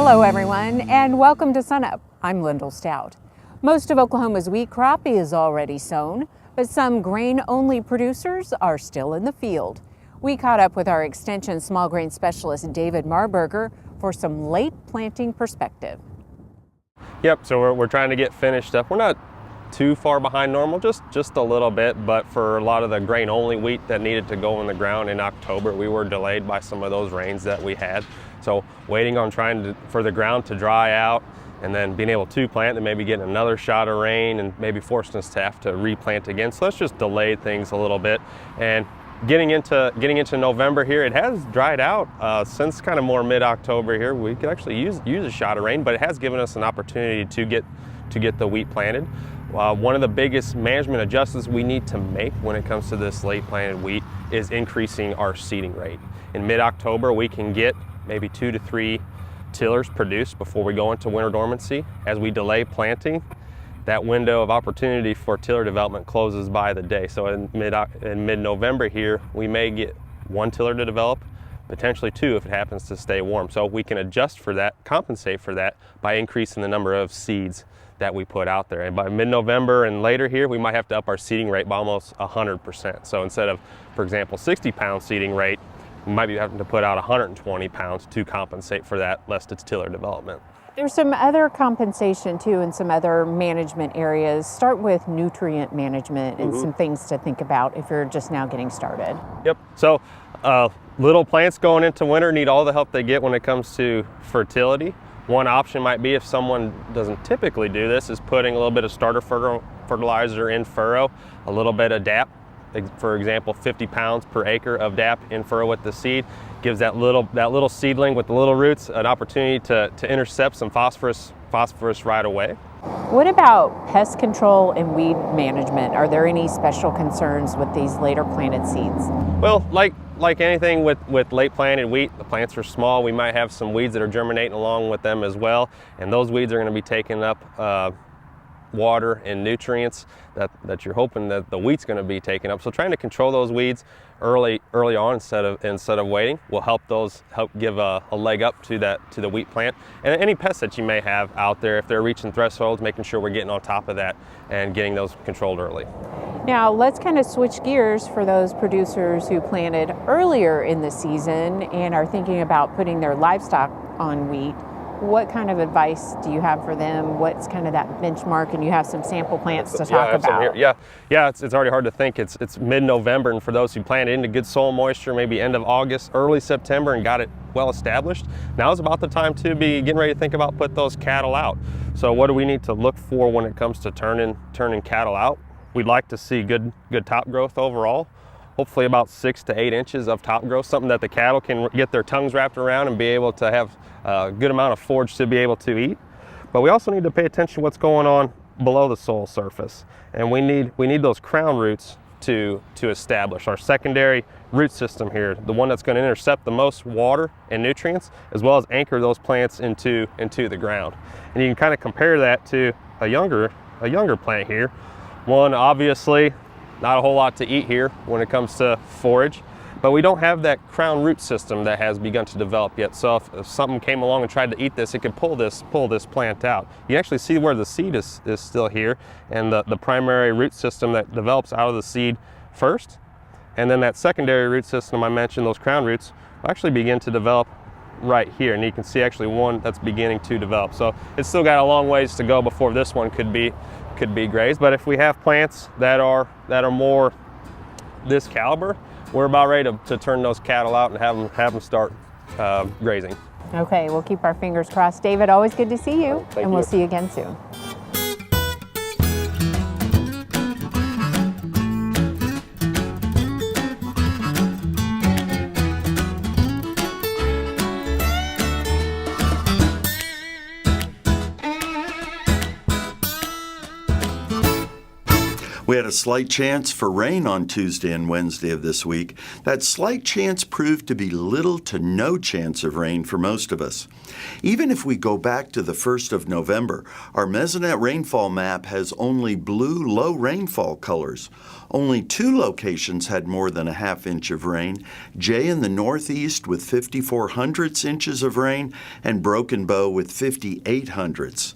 Hello everyone, and welcome to SUNUP. I'm Lyndall Stout. Most of Oklahoma's wheat crop is already sown, but some grain-only producers are still in the field. We caught up with our Extension small grain specialist David Marburger for some late planting perspective. Yep, so we're trying to get finished up. We're not too far behind normal, just a little bit, but for a lot of the grain-only wheat that needed to go in the ground in October, we were delayed by some of those rains that we had. So waiting on for the ground to dry out and then being able to plant and maybe getting another shot of rain and maybe forcing us to have to replant again. So let's just delay things a little bit. And getting into November here, it has dried out since kind of more mid-October here. We could actually use a shot of rain, but it has given us an opportunity to get the wheat planted. One of the biggest management adjustments we need to make when it comes to this late planted wheat is increasing our seeding rate. In mid-October, we can get maybe 2 to 3 tillers produced before we go into winter dormancy. As we delay planting, that window of opportunity for tiller development closes by the day. So in mid-November here, we may get 1 tiller to develop, potentially 2 if it happens to stay warm. So we can adjust for that, compensate for that by increasing the number of seeds that we put out there. And by mid-November and later here, we might have to up our seeding rate by almost 100%. So instead of, for example, 60-pound seeding rate, we might be having to put out 120 pounds to compensate for that, lest it's tiller development. There's some other compensation too in some other management areas. Start with nutrient management and some things to think about if you're just now getting started. Yep, so little plants going into winter need all the help they get when it comes to fertility. One option might be, if someone doesn't typically do this, is putting a little bit of starter fertilizer in furrow, a little bit of DAP. For example, 50 pounds per acre of DAP in furrow with the seed gives that little seedling with the little roots an opportunity to intercept some phosphorus right away. What about pest control and weed management? Are there any special concerns with these later planted seeds? Well, like anything with late planted wheat, the plants are small. We might have some weeds that are germinating along with them as well, and those weeds are going to be taking up water and nutrients that you're hoping that the wheat's going to be taking up. So trying to control those weeds early on instead of waiting will help give a leg up to the wheat plant. And any pests that you may have out there, if they're reaching thresholds, making sure we're getting on top of that and getting those controlled early. Now let's kind of switch gears for those producers who planted earlier in the season and are thinking about putting their livestock on wheat. What kind of advice do you have for them? What's kind of that benchmark? And you have some sample plants to talk about. Yeah, it's already hard to think. It's mid-November, and for those who planted into good soil moisture, maybe end of August, early September, and got it well established, now is about the time to be getting ready to think about put those cattle out. So what do we need to look for when it comes to turning cattle out? We'd like to see good top growth overall. Hopefully about 6 to 8 inches of top growth, something that the cattle can get their tongues wrapped around and be able to have a good amount of forage to be able to eat. But we also need to pay attention to what's going on below the soil surface. And we need those crown roots to establish our secondary root system here, the one that's going to intercept the most water and nutrients, as well as anchor those plants into the ground. And you can kind of compare that to a younger plant here. One, obviously, not a whole lot to eat here when it comes to forage, but we don't have that crown root system that has begun to develop yet. So if something came along and tried to eat this, it could pull this plant out. You actually see where the seed is still here, and the primary root system that develops out of the seed first, and then that secondary root system I mentioned, those crown roots, will actually begin to develop right here, and you can see actually one that's beginning to develop. So it's still got a long ways to go before this one could be grazed. But if we have plants that are more this caliber, we're about ready to turn those cattle out and have them start grazing. Okay, we'll keep our fingers crossed. David, always good to see you, and we'll see you again soon. We had a slight chance for rain on Tuesday and Wednesday of this week. That slight chance proved to be little to no chance of rain for most of us. Even if we go back to the 1st of November, our Mesonet rainfall map has only blue low rainfall colors. Only 2 locations had more than a half inch of rain, Jay in the northeast with 54/100 inches of rain and Broken Bow with 58/100.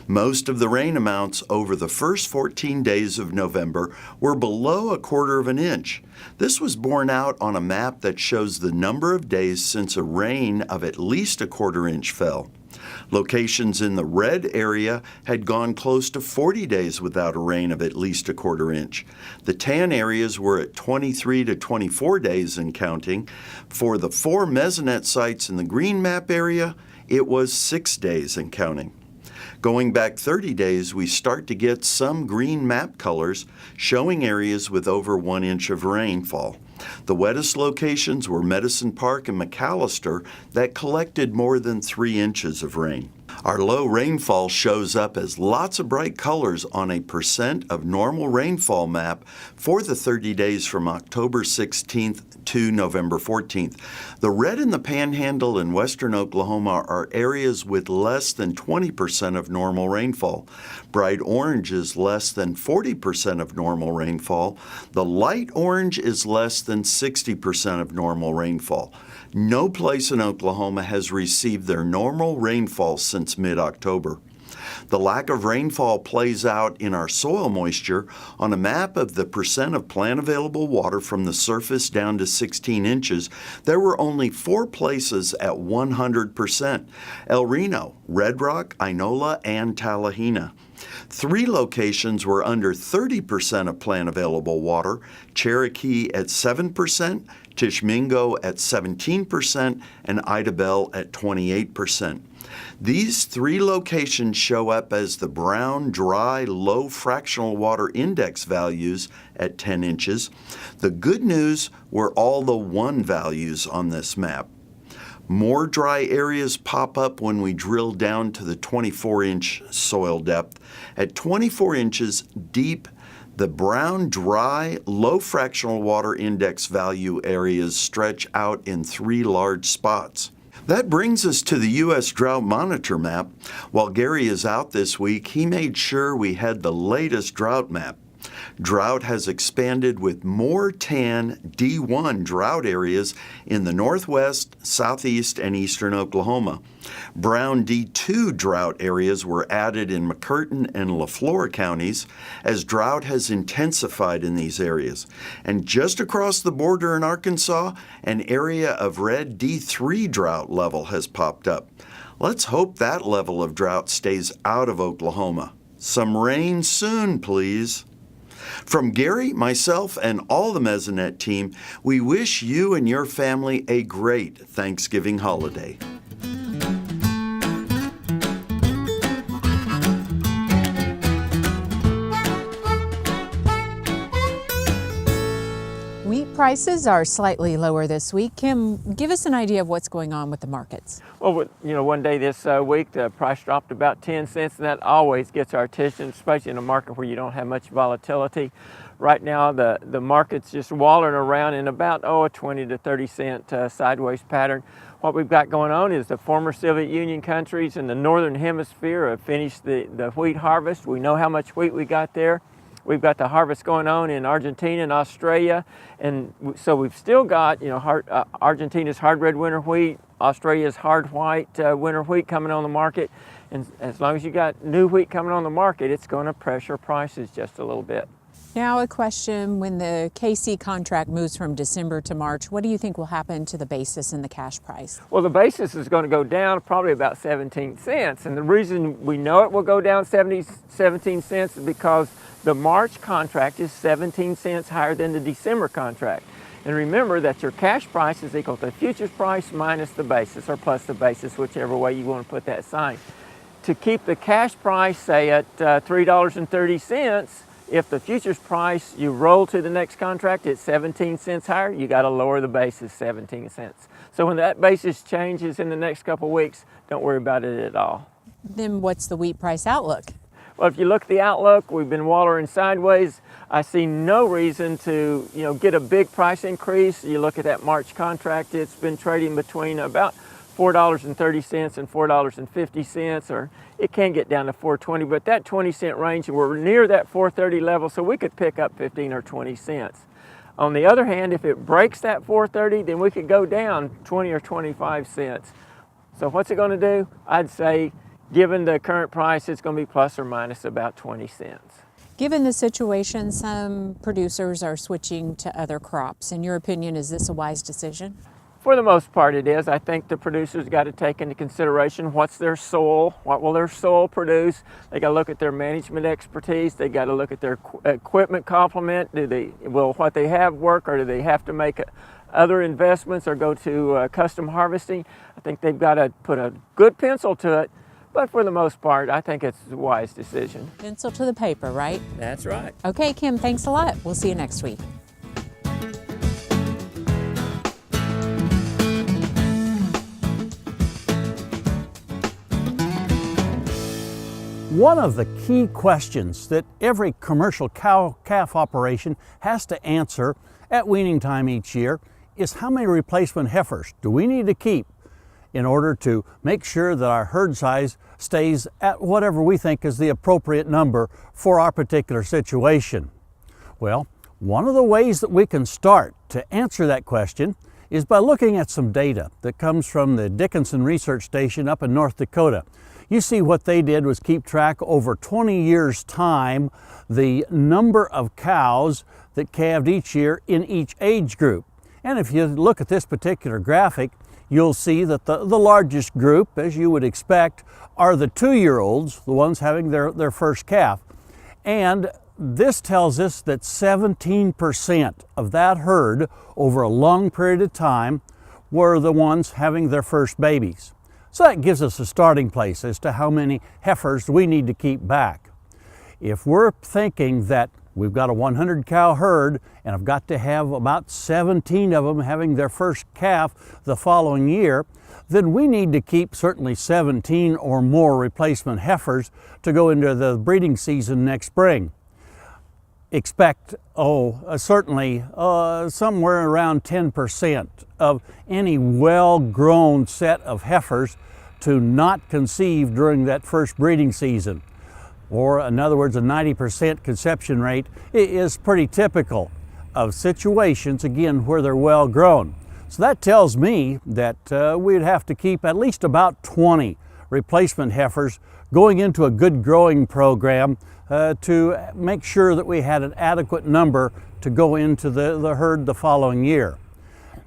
Most of the rain amounts over the first 14 days of November were below a quarter of an inch. This was borne out on a map that shows the number of days since a rain of at least a quarter inch fell. Locations in the red area had gone close to 40 days without a rain of at least a quarter inch. The tan areas were at 23 to 24 days and counting. For the 4 Mesonet sites in the green map area, it was 6 days and counting. Going back 30 days, we start to get some green map colors showing areas with over 1 inch of rainfall. The wettest locations were Medicine Park and McAllister that collected more than 3 inches of rain. Our low rainfall shows up as lots of bright colors on a percent of normal rainfall map for the 30 days from October 16th to November 14th. The red in the Panhandle in western Oklahoma are areas with less than 20% of normal rainfall. Bright orange is less than 40% of normal rainfall. The light orange is less than 60% of normal rainfall. No place in Oklahoma has received their normal rainfall since mid-October. The lack of rainfall plays out in our soil moisture on a map of the percent of plant available water from the surface down to 16 inches. There were only 4 places at 100%: El Reno, Red Rock, Inola, and Tallahena. 3 locations were under 30% of plant available water: Cherokee at 7%, Tishmingo at 17%, and Idabel at 28%. These 3 locations show up as the brown, dry, low fractional water index values at 10 inches. The good news were all the 1 values on this map. More dry areas pop up when we drill down to the 24-inch soil depth. At 24 inches deep, the brown, dry, low fractional water index value areas stretch out in 3 large spots. That brings us to the U.S. Drought Monitor map. While Gary is out this week, he made sure we had the latest drought map. Drought has expanded with more tan D1 drought areas in the northwest, southeast, and eastern Oklahoma. Brown D2 drought areas were added in McCurtain and LaFleur counties as drought has intensified in these areas. And just across the border in Arkansas, an area of red D3 drought level has popped up. Let's hope that level of drought stays out of Oklahoma. Some rain soon, please. From Gary, myself, and all the Mesonet team, we wish you and your family a great Thanksgiving holiday. Wheat prices are slightly lower this week. Kim, give us an idea of what's going on with the markets. Well, one day this week the price dropped about 10 cents, and that always gets our attention, especially in a market where you don't have much volatility. Right now the market's just wallowing around in about a 20 to 30 cent sideways pattern. What we've got going on is the former Soviet Union countries in the northern hemisphere have finished the wheat harvest. We know how much wheat we got there. We've got the harvest going on in Argentina and Australia, and so we've still got Argentina's hard red winter wheat, Australia's hard white winter wheat coming on the market, and as long as you got new wheat coming on the market, it's going to pressure prices just a little bit. Now a question, when the KC contract moves from December to March, what do you think will happen to the basis and the cash price? Well, the basis is going to go down probably about 17 cents, and the reason we know it will go down 17 cents is because the March contract is 17 cents higher than the December contract. And remember that your cash price is equal to the futures price minus the basis, or plus the basis, whichever way you want to put that sign. To keep the cash price, say, at $3.30, if the futures price you roll to the next contract at 17 cents higher, you got to lower the basis 17 cents. So when that basis changes in the next couple of weeks, don't worry about it at all. Then what's the wheat price outlook? Well, if you look at the outlook, we've been wallering sideways. I see no reason to, get a big price increase. You look at that March contract, it's been trading between about $4.30 and $4.50, or it can get down to $4.20, but that 20-cent range, we're near that $4.30 level, so we could pick up 15 or 20 cents. On the other hand, if it breaks that $4.30, then we could go down 20 or 25 cents. So what's it going to do? I'd say, given the current price, it's going to be plus or minus about 20 cents. Given the situation, some producers are switching to other crops. In your opinion, is this a wise decision? For the most part it is. I think the producers got to take into consideration what's their soil, what will their soil produce. They got to look at their management expertise. They got to look at their equipment complement. Will what they have work, or do they have to make other investments or go to custom harvesting? I think they've got to put a good pencil to it, but for the most part I think it's a wise decision. Pencil to the paper, right? That's right. Okay, Kim, thanks a lot. We'll see you next week. One of the key questions that every commercial cow-calf operation has to answer at weaning time each year is how many replacement heifers do we need to keep in order to make sure that our herd size stays at whatever we think is the appropriate number for our particular situation. Well, one of the ways that we can start to answer that question is by looking at some data that comes from the Dickinson Research Station up in North Dakota. You see what they did was keep track over 20 years' time the number of cows that calved each year in each age group. And if you look at this particular graphic, you'll see that the largest group, as you would expect, are the 2-year-olds, the ones having their first calf. And this tells us that 17% of that herd over a long period of time were the ones having their first babies. So that gives us a starting place as to how many heifers we need to keep back. If we're thinking that we've got a 100 cow herd and I've got to have about 17 of them having their first calf the following year, then we need to keep certainly 17 or more replacement heifers to go into the breeding season next spring. Expect, certainly somewhere around 10% of any well-grown set of heifers to not conceive during that first breeding season. Or in other words, a 90% conception rate is pretty typical of situations, again, where they're well grown. So that tells me that we'd have to keep at least about 20 replacement heifers going into a good growing program to make sure that we had an adequate number to go into the herd the following year.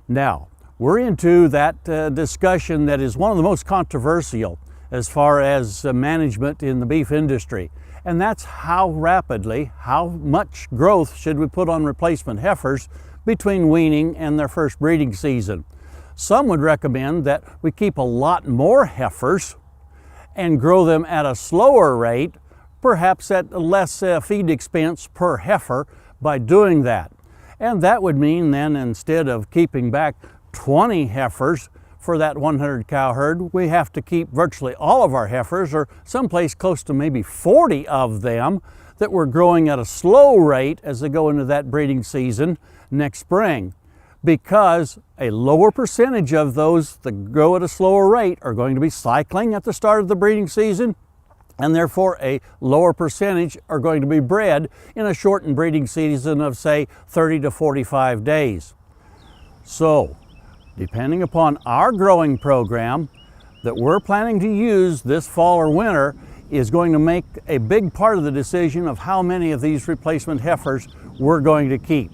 Now, we're into that discussion that is one of the most controversial as far as management in the beef industry, and that's how rapidly, how much growth should we put on replacement heifers between weaning and their first breeding season. Some would recommend that we keep a lot more heifers and grow them at a slower rate, perhaps at less feed expense per heifer by doing that. And that would mean then, instead of keeping back 20 heifers for that 100 cow herd, we have to keep virtually all of our heifers, or someplace close to maybe 40 of them that we're growing at a slow rate as they go into that breeding season next spring, because a lower percentage of those that grow at a slower rate are going to be cycling at the start of the breeding season, and therefore a lower percentage are going to be bred in a shortened breeding season of, say, 30 to 45 days. So, depending upon our growing program that we're planning to use this fall or winter is going to make a big part of the decision of how many of these replacement heifers we're going to keep.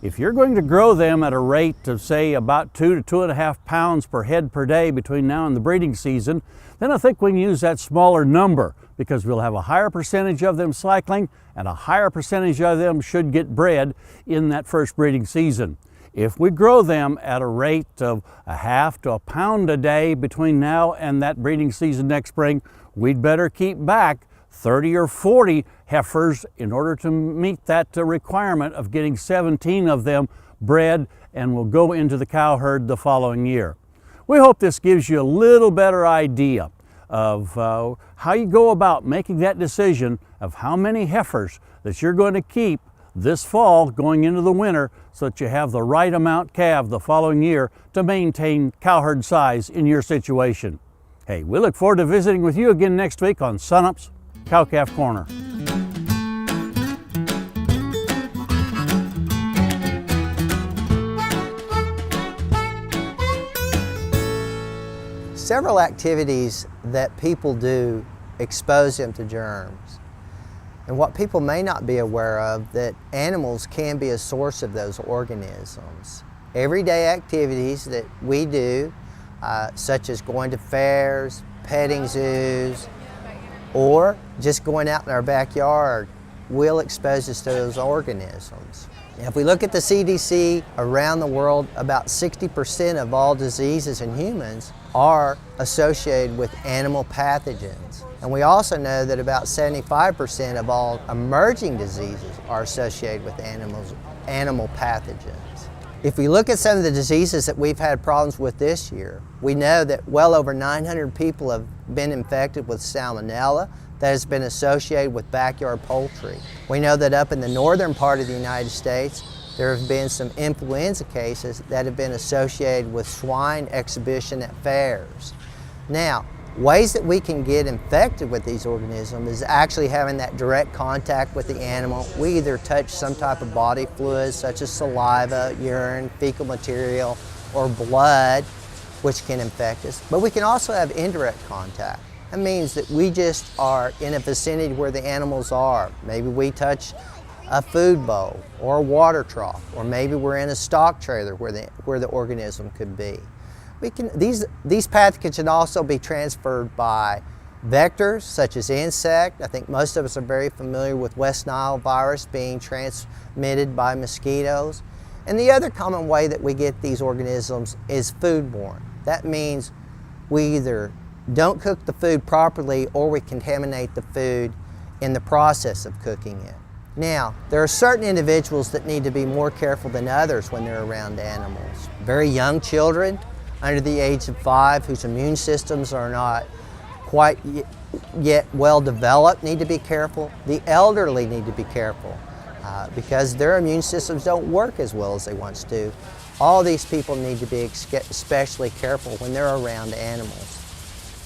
If you're going to grow them at a rate of, say, about 2 to 2.5 pounds per head per day between now and the breeding season, then I think we can use that smaller number, because we'll have a higher percentage of them cycling and a higher percentage of them should get bred in that first breeding season. If we grow them at a rate of 1/2 to 1 pound a day between now and that breeding season next spring, we'd better keep back 30 or 40 heifers in order to meet that requirement of getting 17 of them bred and will go into the cow herd the following year. We hope this gives you a little better idea of how you go about making that decision of how many heifers that you're going to keep this fall going into the winter so that you have the right amount calved the following year to maintain cow herd size in your situation. Hey, we look forward to visiting with you again next week on SUNUP's Cow-Calf Corner. Several activities that people do expose them to germs. And what people may not be aware of, that animals can be a source of those organisms. Everyday activities that we do, such as going to fairs, petting zoos, or just going out in our backyard, will expose us to those organisms. If we look at the CDC around the world, about 60% of all diseases in humans are associated with animal pathogens. And we also know that about 75% of all emerging diseases are associated with animal pathogens. If we look at some of the diseases that we've had problems with this year, we know that well over 900 people have been infected with salmonella that has been associated with backyard poultry. We know that up in the northern part of the United States, there have been some influenza cases that have been associated with swine exhibition at fairs. Now, ways that we can get infected with these organisms is actually having that direct contact with the animal. We either touch some type of body fluids such as saliva, urine, fecal material, or blood, which can infect us. But we can also have indirect contact. That means that we just are in a vicinity where the animals are. Maybe we touch a food bowl or a water trough, or maybe we're in a stock trailer where the organism could be. These pathogens can also be transferred by vectors such as insect. I think most of us are very familiar with West Nile virus being transmitted by mosquitoes. And the other common way that we get these organisms is foodborne. That means we either don't cook the food properly or we contaminate the food in the process of cooking it. Now, there are certain individuals that need to be more careful than others when they're around animals. Very young children under the age of 5 whose immune systems are not quite yet well developed need to be careful. The elderly need to be careful because their immune systems don't work as well as they once do. All these people need to be especially careful when they're around animals.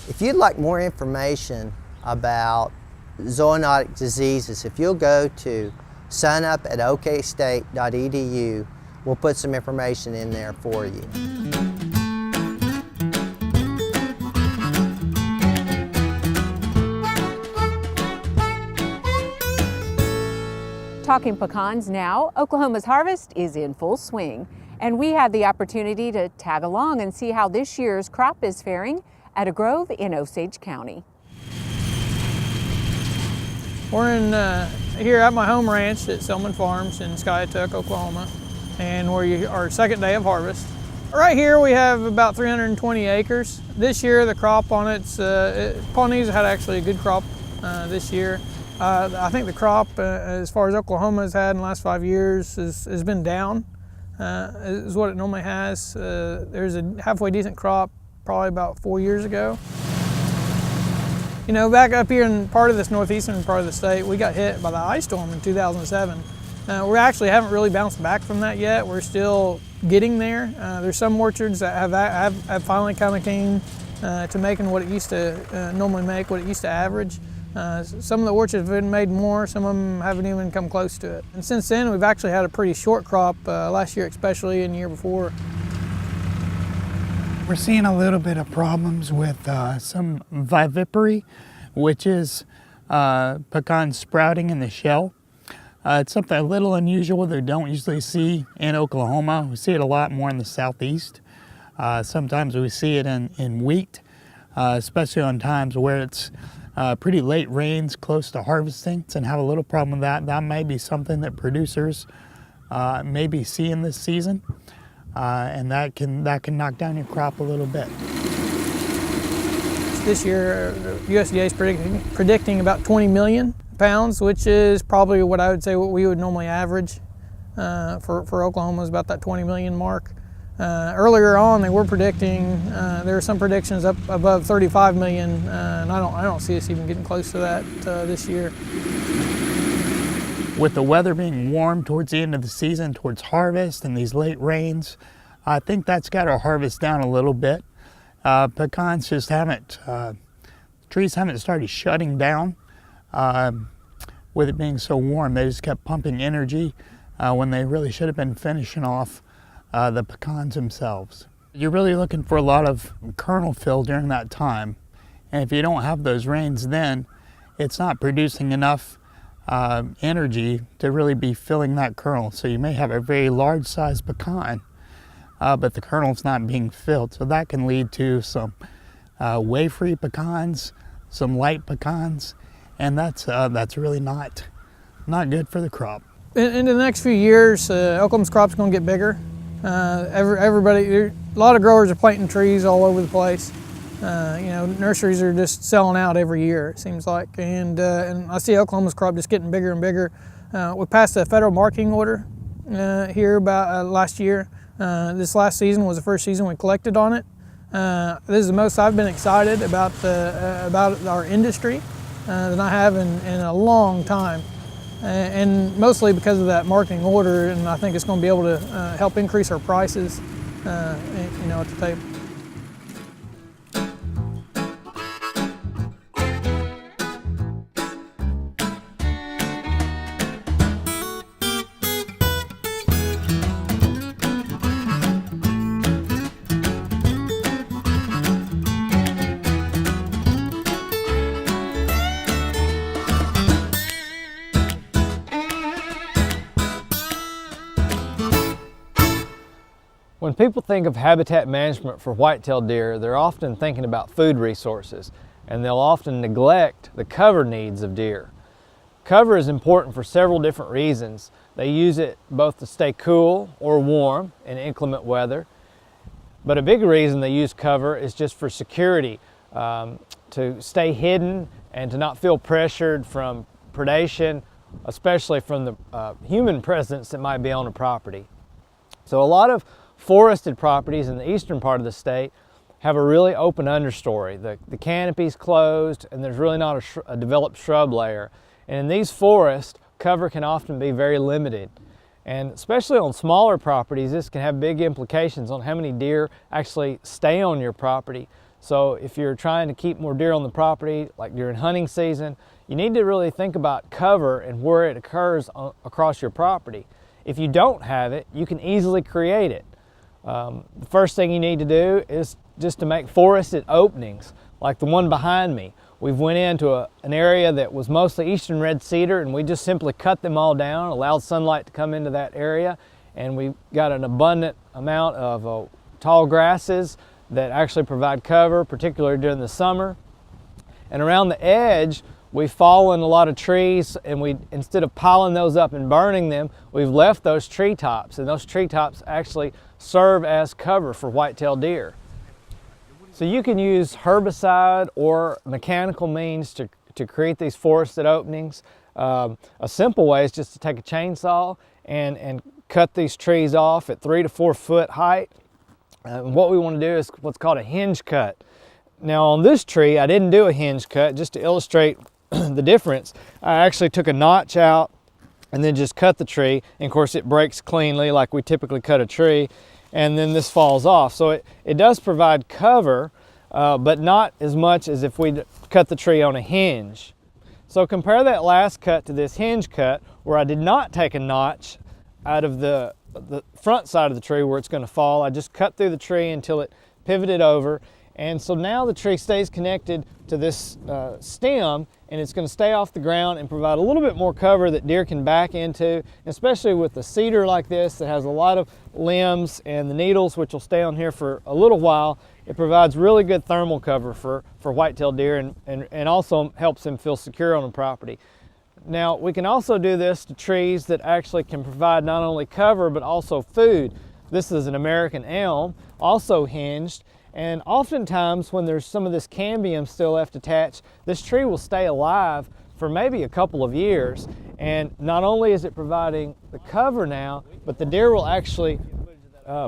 If you'd like more information about zoonotic diseases, if you'll go to sunup@okstate.edu, we'll put some information in there for you. Talking pecans now, Oklahoma's harvest is in full swing, and we had the opportunity to tag along and see how this year's crop is faring at a grove in Osage County. We're here at my home ranch at Selman Farms in Skiatook, Oklahoma, and we're our second day of harvest. Right here we have about 320 acres. This year the crop on Polynesia had actually a good crop this year. I think the crop, as far as Oklahoma has had in the last 5 years, has been down, is what it normally has. There's a halfway decent crop probably about 4 years ago. You know, back up here in part of this northeastern part of the state, we got hit by the ice storm in 2007. We actually haven't really bounced back from that yet. We're still getting there. There's some orchards that have finally kind of came to making what it used to normally make, what it used to average. Some of the orchards have made more, some of them haven't even come close to it. And since then, we've actually had a pretty short crop, last year especially and the year before. We're seeing a little bit of problems with some vivipary, which is pecan sprouting in the shell. It's something a little unusual that we don't usually see in Oklahoma. We see it a lot more in the southeast. Sometimes we see it in wheat, especially on times where it's pretty late rains close to harvesting, and have a little problem with that. That may be something that producers may be seeing this season. And that can knock down your crop a little bit. This year, USDA is predicting about 20 million pounds, which is probably what I would say what we would normally average for Oklahoma is about that 20 million mark. Earlier on, they were predicting, there were some predictions up above 35 million, and I don't see us even getting close to that this year. With the weather being warm towards the end of the season, towards harvest and these late rains, I think that's got our harvest down a little bit. Pecans just haven't, trees haven't started shutting down with it being so warm. They just kept pumping energy when they really should have been finishing off the pecans themselves. You're really looking for a lot of kernel fill during that time. And if you don't have those rains then, it's not producing enough energy to really be filling that kernel. So you may have a very large sized pecan, but the kernel's not being filled. So that can lead to some wafery pecans, some light pecans, and that's really not good for the crop. In the next few years, Oklahoma's crop's going to get bigger. A lot of growers are planting trees all over the place. Nurseries are just selling out every year, it seems like, and I see Oklahoma's crop just getting bigger and bigger. We passed a federal marketing order here about last year. This last season was the first season we collected on it. This is the most I've been excited about our industry than I have in a long time, and mostly because of that marketing order. And I think it's going to be able to help increase our prices, at the table. When people think of habitat management for white-tailed deer, they're often thinking about food resources, and they'll often neglect the cover needs of deer. Cover is important for several different reasons. They use it both to stay cool or warm in inclement weather, but a big reason they use cover is just for security, to stay hidden and to not feel pressured from predation, especially from the human presence that might be on a property. So a lot of forested properties in the eastern part of the state have a really open understory. The canopy's closed and there's really not a developed shrub layer. And in these forests, cover can often be very limited. And especially on smaller properties, this can have big implications on how many deer actually stay on your property. So if you're trying to keep more deer on the property, like during hunting season, you need to really think about cover and where it occurs across your property. If you don't have it, you can easily create it. The first thing you need to do is just to make forested openings, like the one behind me. We've went into an area that was mostly eastern red cedar, and we just simply cut them all down, allowed sunlight to come into that area, and we got an abundant amount of tall grasses that actually provide cover, particularly during the summer. And around the edge, we've fallen a lot of trees, and instead of piling those up and burning them, we've left those treetops, and those treetops actually serve as cover for white-tailed deer. So you can use herbicide or mechanical means to create these forested openings. A simple way is just to take a chainsaw and cut these trees off at 3 to 4 foot height. And what we want to do is what's called a hinge cut. Now on this tree, I didn't do a hinge cut just to illustrate the difference. I actually took a notch out and then just cut the tree. And of course it breaks cleanly like we typically cut a tree, and then this falls off. So it does provide cover, but not as much as if we cut the tree on a hinge. So compare that last cut to this hinge cut where I did not take a notch out of the front side of the tree where it's going to fall. I just cut through the tree until it pivoted over. And so now the tree stays connected to this stem, and it's going to stay off the ground and provide a little bit more cover that deer can back into, especially with the cedar like this that has a lot of limbs and the needles, which will stay on here for a little while. It provides really good thermal cover for white-tailed deer and also helps them feel secure on the property. Now, we can also do this to trees that actually can provide not only cover but also food. This is an American elm, also hinged. And oftentimes when there's some of this cambium still left attached, this tree will stay alive for maybe a couple of years. And not only is it providing the cover now, but the deer will actually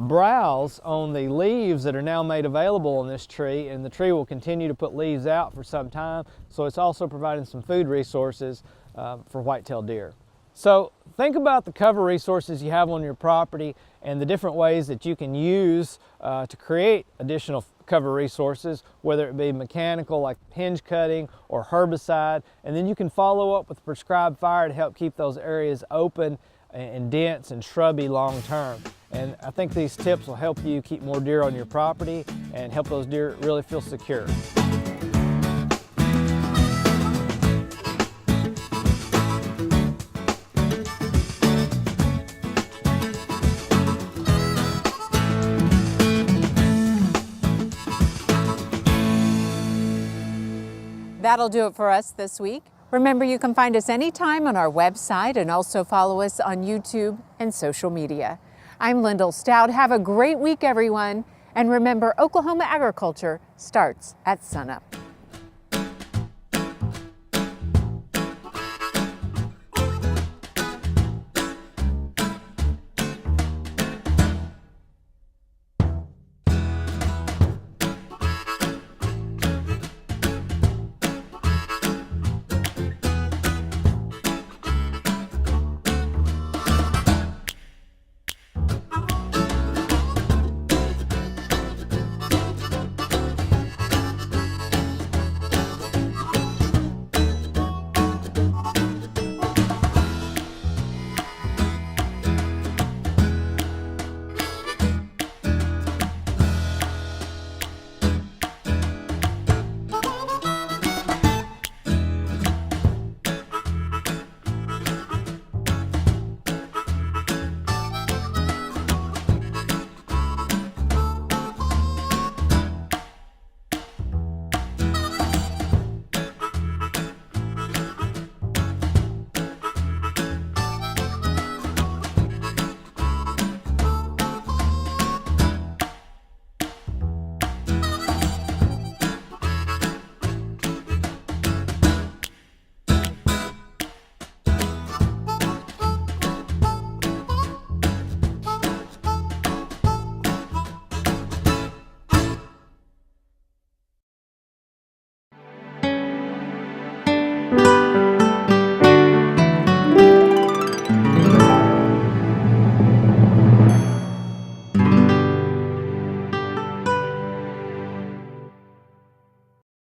browse on the leaves that are now made available on this tree, and the tree will continue to put leaves out for some time, so it's also providing some food resources for white-tailed deer. So think about the cover resources you have on your property and the different ways that you can use to create additional cover resources, whether it be mechanical like hinge cutting or herbicide, and then you can follow up with prescribed fire to help keep those areas open and dense and shrubby long term. And I think these tips will help you keep more deer on your property and help those deer really feel secure. That'll do it for us this week. Remember, you can find us anytime on our website and also follow us on YouTube and social media. I'm Lyndall Stout. Have a great week, everyone. And remember, Oklahoma agriculture starts at sunup.